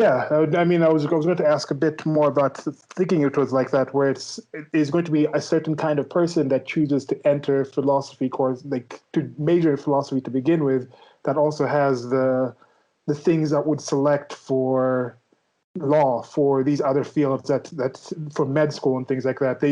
Yeah, I mean, I was going to ask a bit more about thinking it was like that, where it is going to be a certain kind of person that chooses to enter philosophy course, like to major in philosophy to begin with, that also has the things that would select for law, for these other fields, that for med school and things like that.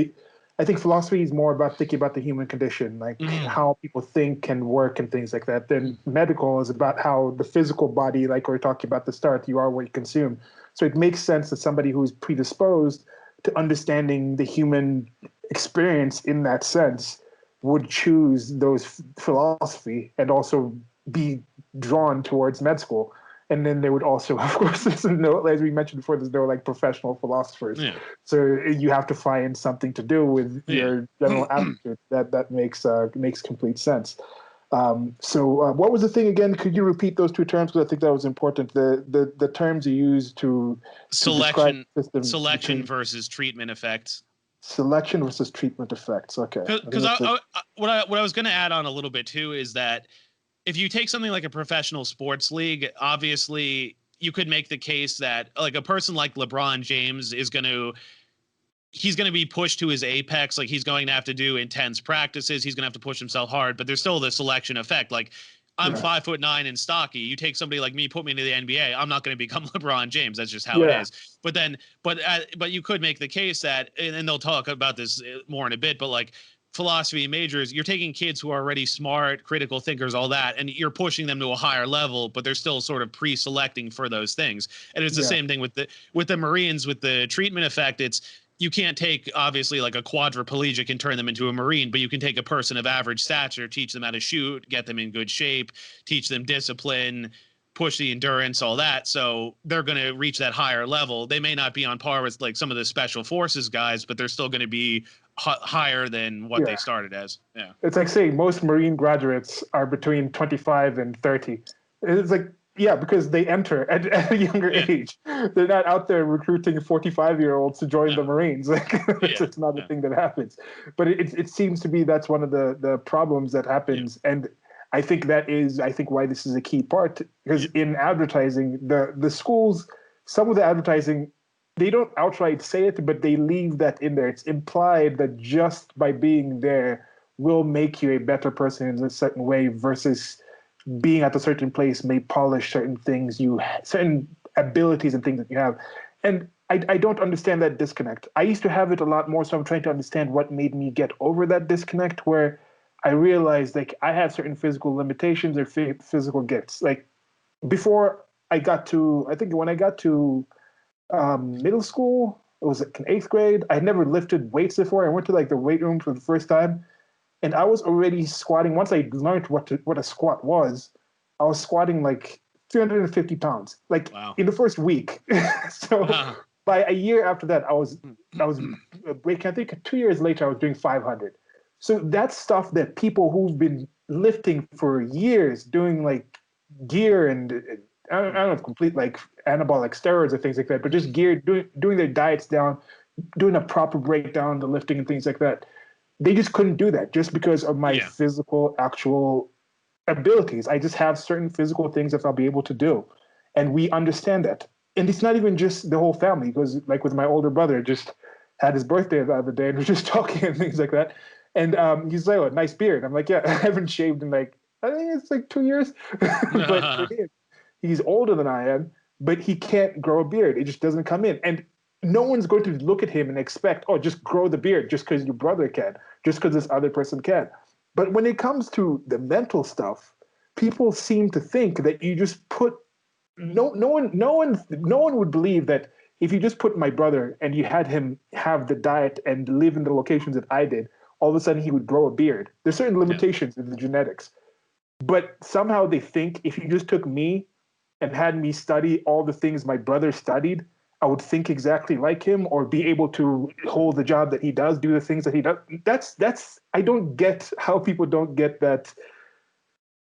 I think philosophy is more about thinking about the human condition, like Mm, how people think and work and things like that. Then medical is about how the physical body, like we were talking about at the start, you are what you consume. So it makes sense that somebody who's predisposed to understanding the human experience in that sense would choose those philosophy and also be drawn towards med school. And then there would also, of course, there's no, as we mentioned before, there's no like professional philosophers. yeah, So you have to find something to do with yeah. your general aptitude. That makes complete sense. So what was the thing again? Could you repeat those two terms? Because I think that was important. The terms you use to describe Selection, the system selection between versus treatment effects. selection versus treatment effects. Okay. I think Because that's what I was going to add on a little bit too is that if you take something like a professional sports league, obviously you could make the case that like a person like LeBron James he's going to be pushed to his apex. Like he's going to have to do intense practices. He's going to have to push himself hard, but there's still the selection effect. Like I'm yeah. 5'9" and stocky. You take somebody like me, put me into the NBA. I'm not going to become LeBron James. That's just how it Yeah. is. But you could make the case that, and they'll talk about this more in a bit, but like philosophy majors, you're taking kids who are already smart, critical thinkers, all that, and you're pushing them to a higher level, but they're still sort of pre-selecting for those things. And it's the Yeah. same thing with the Marines with the treatment effect. It's you can't take obviously like a quadriplegic and turn them into a Marine, but you can take a person of average stature, teach them how to shoot, get them in good shape, teach them discipline, push the endurance, all that. So they're going to reach that higher level. They may not be on par with like some of the special forces guys, but they're still going to be higher than what they Yeah. started as. Yeah. It's like saying most Marine graduates are between 25 and 30. It's like, yeah, because they enter at a younger Yeah. age. They're not out there recruiting 45-year-olds to join the No. Marines. Like, it's Yeah. just not a Yeah. thing that happens. But it seems to be that's one of the problems that Yeah. happens. And I think I think why this is a key part, because Yeah. in advertising, the schools, some of the advertising, they don't outright say it, but they leave that in there. It's implied that just by being there will make you a better person in a certain way versus being at a certain place may polish certain things certain abilities and things that you have. And I don't understand that disconnect. I used to have it a lot more, so I'm trying to understand what made me get over that disconnect where I realized like I have certain physical limitations or physical gifts. Like before I think when I got to middle school. It was like in eighth grade. I had never lifted weights before. I went to like the weight room for the first time, and I was already squatting. Once I learned what a squat was, I was squatting like 350 pounds, like Wow. in the first week. So Wow. by a year after that, I was breaking. I think 2 years later, I was doing 500. So that's stuff that people who've been lifting for years, doing like gear and I don't know if complete like anabolic steroids or things like that, but just gear doing their diets down, doing a proper breakdown, the lifting and things like that. They just couldn't do that just because of my Yeah. physical actual abilities. I just have certain physical things that I'll be able to do, and we understand that. And it's not even just the whole family, because like with my older brother, just had his birthday the other day, and we're just talking and things like that. And he's like, "Oh, nice beard." I'm like, "Yeah, I haven't shaved in like I think it's like 2 years," but for him, he's older than I am, but he can't grow a beard. It just doesn't come in. And no one's going to look at him and expect, oh, just grow the beard just because your brother can, just because this other person can. But when it comes to the mental stuff, people seem to think that you just put no one would believe that if you just put my brother and you had him have the diet and live in the locations that I did, all of a sudden he would grow a beard. There's certain Yeah. limitations in the genetics. But somehow they think if you just took me and had me study all the things my brother studied, I would think exactly like him or be able to hold the job that he does, do the things that he does. That's I don't get how people don't get that.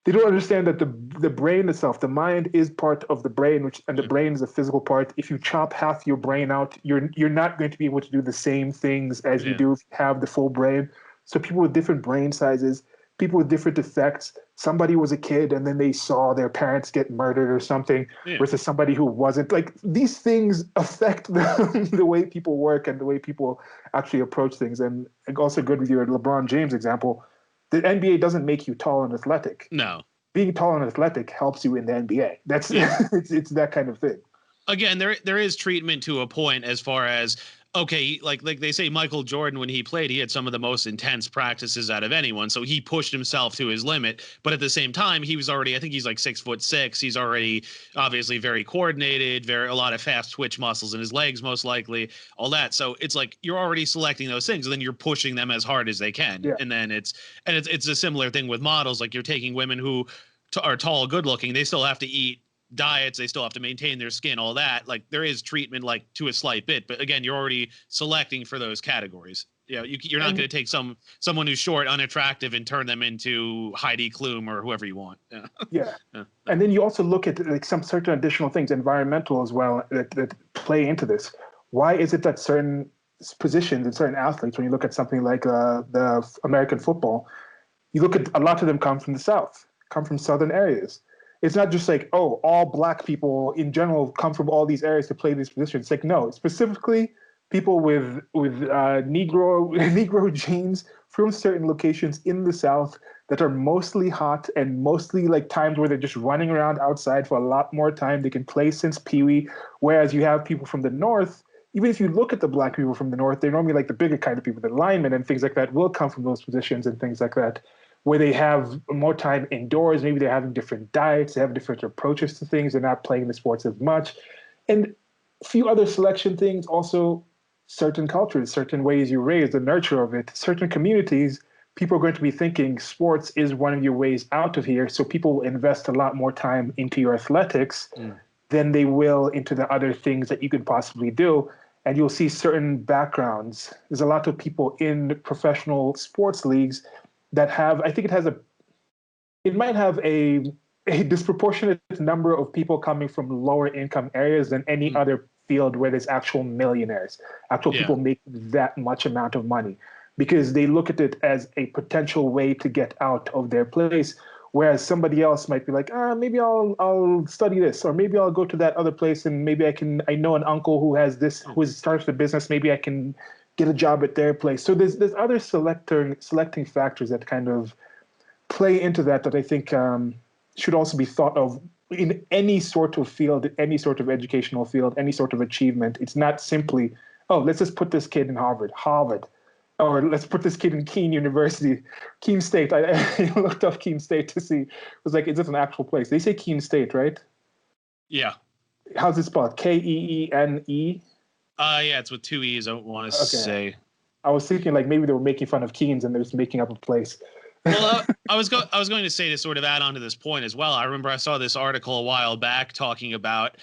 They don't understand that the brain itself, the mind is part of the brain, and the Yeah. brain is a physical part. If you chop half your brain out, you're not going to be able to do the same things as you Yeah. do if you have the full brain. So people with different brain sizes, people with different effects. Somebody was a kid and then they saw their parents get murdered or something, Yeah. versus somebody who wasn't. Like, these things affect the way people work and the way people actually approach things. And I also agree with your LeBron James example. The NBA doesn't make you tall and athletic. No. Being tall and athletic helps you in the NBA. That's it's that kind of thing. Again, there is treatment to a point, as far as, okay, like they say, Michael Jordan, when he played, he had some of the most intense practices out of anyone, so he pushed himself to his limit. But at the same time, he was already, I think he's like 6'6". He's already obviously very coordinated, a lot of fast twitch muscles in his legs, most likely, all that. So it's like you're already selecting those things, and then you're pushing them as hard as they can. Yeah. And then it's a similar thing with models. Like, you're taking women who are tall, good looking, they still have to eat diets, they still have to maintain their skin, all that. Like, there is treatment, like, to a slight bit, but again, you're already selecting for those categories. You're not going to take someone who's short, unattractive, and turn them into Heidi Klum or whoever you want. Yeah. And then you also look at, like, some certain additional things, environmental as well, that play into this. Why is it that certain positions and certain athletes, when you look at something like the American football, you look at a lot of them come from the South, come from southern areas. It's not just like, oh, all black people in general come from all these areas to play these positions. It's like, no, specifically people with Negro genes from certain locations in the South that are mostly hot and mostly like times where they're just running around outside for a lot more time. They can play since Pee-wee. Whereas you have people from the North, even if you look at the black people from the North, they're normally like the bigger kind of people, the linemen and things like that will come from those positions and things like that, where they have more time indoors. Maybe they're having different diets, they have different approaches to things, they're not playing the sports as much. And a few other selection things, also certain cultures, certain ways you raise, the nurture of it, certain communities, people are going to be thinking sports is one of your ways out of here. So people will invest a lot more time into your athletics than they will into the other things that you could possibly do. And you'll see certain backgrounds. There's a lot of people in professional sports leagues that have, I think it might have a disproportionate number of people coming from lower income areas than any other field where there's actual millionaires, actual people make that much amount of money, because they look at it as a potential way to get out of their place. Whereas somebody else might be like, maybe I'll study this, or maybe I'll go to that other place, and maybe I know an uncle who has this, who has started a business, maybe I can get a job at their place. So there's other selecting factors that kind of play into that I think should also be thought of in any sort of field, any sort of educational field, any sort of achievement. It's not simply, oh, let's just put this kid in Harvard, or let's put this kid in Keene State. I looked up Keene State to see. It was like, is this an actual place? They say Keene State, right? Yeah. How's it spelled? Keene? Yeah, it's with two E's. I don't want to say. I was thinking like maybe they were making fun of Keens and they're just making up a place. Well, I was going to say, to sort of add on to this point as well. I remember I saw this article a while back talking about,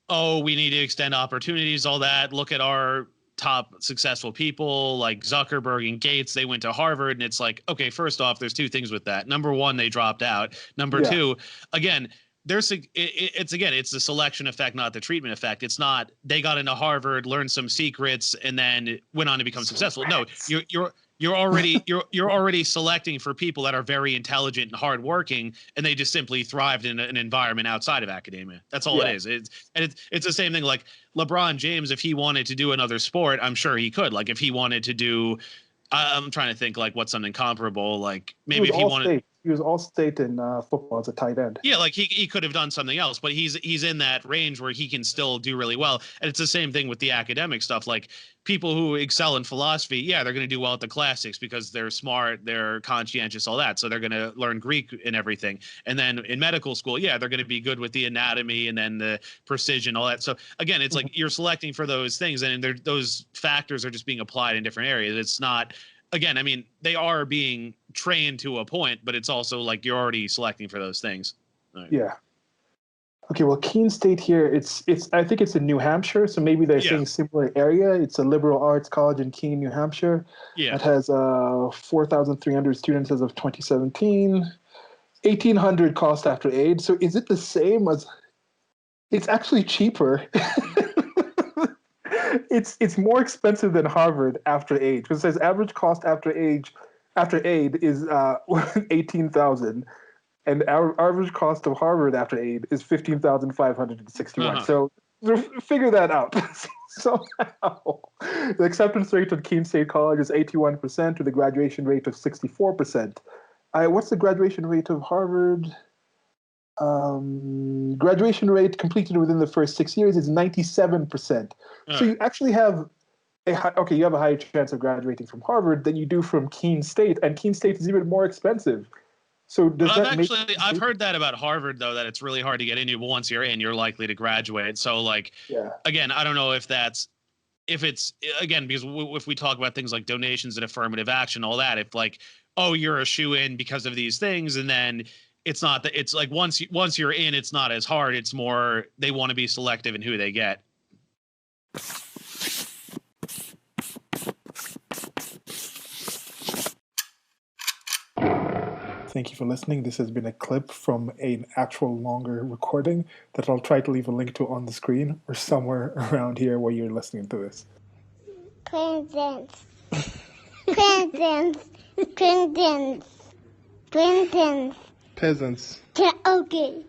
we need to extend opportunities, all that. Look at our top successful people like Zuckerberg and Gates. They went to Harvard, and it's like, okay, first off, there's two things with that. Number one, they dropped out. Number two, again, it's the selection effect, not the treatment effect. It's not they got into Harvard, learned some secrets, and then went on to become successful. No, you're already selecting for people that are very intelligent and hardworking, and they just simply thrived in an environment outside of academia. That's all it is. It's the same thing. Like LeBron James, if he wanted to do another sport, I'm sure he could. Like if he wanted to do, I'm trying to think like what's something comparable. Like maybe if he wanted. He was all-state in football as a tight end. Yeah, like he could have done something else, but he's in that range where he can still do really well. And it's the same thing with the academic stuff. Like people who excel in philosophy, they're going to do well at the classics because they're smart, they're conscientious, all that. So they're going to learn Greek and everything. And then in medical school, they're going to be good with the anatomy and then the precision, all that. So again, it's like you're selecting for those things, and those factors are just being applied in different areas. It's not. Again, I mean, they are being trained to a point, but it's also like you're already selecting for those things. Right. Yeah. Okay, well, Keene State here, it's I think it's in New Hampshire, so maybe they're saying similar area. It's a liberal arts college in Keene, New Hampshire. Yeah. It has 4,300 students as of 2017, 1,800 cost after age. So is it the same as? It's actually cheaper. It's more expensive than Harvard after age. Because it says average cost after age after aid is 18,000, and our average cost of Harvard after aid is 15,561. Uh-huh. So figure that out. Somehow, the acceptance rate of Keene State College is 81%, with a graduation rate of 64%. What's the graduation rate of Harvard? Graduation rate completed within the first 6 years is 97%. So you actually have you have a higher chance of graduating from Harvard than you do from Keene State, and Keene State is even more expensive. So does But that make? I've heard that about Harvard though, that it's really hard to get into. But once you're in, you're likely to graduate. So like, Yeah. again, I don't know if it's again, because if we talk about things like donations and affirmative action, all that, if like, oh, you're a shoe in because of these things, and then it's not that, it's like once you're in, it's not as hard. It's more they want to be selective in who they get. Thank you for listening. This has been a clip from an actual longer recording that I'll try to leave a link to on the screen or somewhere around here where you're listening to this. Presents. Presents. Presents. Presents. Peasants. Okay.